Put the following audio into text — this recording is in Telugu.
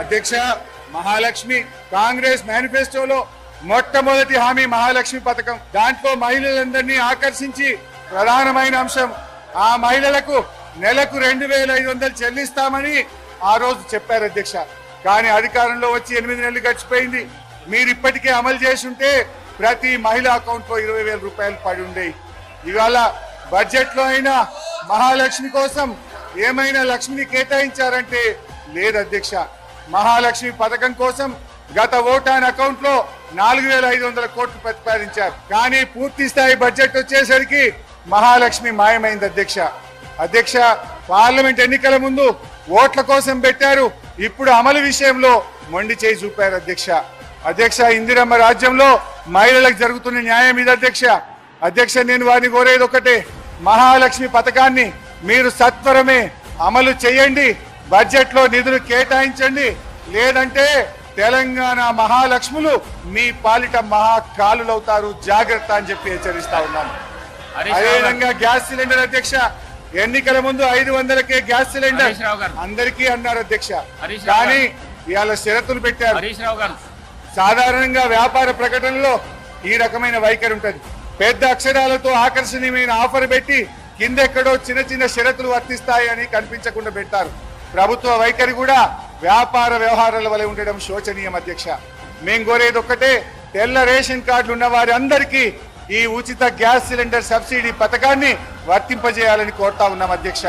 అధ్యక్ష, మహాలక్ష్మి కాంగ్రెస్ మేనిఫెస్టోలో మొట్టమొదటి హామీ మహాలక్ష్మి పథకం. దాంట్లో మహిళలందరినీ ఆకర్షించి ప్రధానమైన అంశం ఆ మహిళలకు నెలకు 2,500 చెల్లిస్తామని ఆ రోజు చెప్పారు అధ్యక్ష. కానీ అధికారంలో వచ్చి 8 నెలలు గడిచిపోయింది. మీరు ఇప్పటికే అమలు చేసి ఉంటే ప్రతి మహిళ అకౌంట్ లో 20,000 రూపాయలు పడి ఉండేవి. ఇవాళ బడ్జెట్ లో అయినా మహాలక్ష్మి కోసం ఏమైనా లక్ష్మిని కేటాయించారంటే లేదు అధ్యక్ష. మహాలక్ష్మి పథకం కోసం గత ఓటాన్ అకౌంట్ లో 4,500 కోట్లు ప్రతిపాదించారు. కానీ పూర్తి స్థాయి బడ్జెట్ వచ్చేసరికి మహాలక్ష్మి మాయమైంది అధ్యక్ష. అధ్యక్ష, పార్లమెంట్ ఎన్నికల ముందు ఓట్ల కోసం పెట్టారు, ఇప్పుడు అమలు విషయంలో మొండి చేయి చూపారు అధ్యక్ష. అధ్యక్ష, ఇందిరమ్మ రాజ్యంలో మహిళలకు జరుగుతున్న న్యాయం ఇది అధ్యక్ష. అధ్యక్ష, నేను వారిని కోరేది ఒకటే, మహాలక్ష్మి పథకాన్ని మీరు సత్వరమే అమలు చేయండి, బడ్జెట్ లో నిధులు కేటాయించండి. లేదంటే తెలంగాణ మహాలక్ష్ములు మీ పాలిట మహాకాలులవుతారు, జాగ్రత్త అని చెప్పి హెచ్చరిస్తా ఉన్నాను. అదేవిధంగా గ్యాస్ సిలిండర్ అధ్యక్ష, ఎన్నికల ముందు 500కే గ్యాస్ సిలిండర్ అందరికీ అన్నారు అధ్యక్ష. కానీ ఇవాళ షరతులు పెట్టారు. సాధారణంగా వ్యాపార ప్రకటనలో ఈ రకమైన వైఖరి ఉంటుంది. పెద్ద అక్షరాలతో ఆకర్షణీయమైన ఆఫర్ పెట్టి కిందెక్కడో చిన్న చిన్న షరతులు వర్తిస్తాయి అని కనిపించకుండా పెట్టారు. ప్రభుత్వ వైఖరి కూడా వ్యాపార వ్యవహారాల వలె ఉండడం శోచనీయం అధ్యక్ష. మేం కోరేది ఒక్కటే, తెల్ల రేషన్ కార్డులు ఉన్న వారి అందరికీ ఈ ఉచిత గ్యాస్ సిలిండర్ సబ్సిడీ పథకాన్ని వర్తింపజేయాలని కోరుతా ఉన్నాం అధ్యక్ష.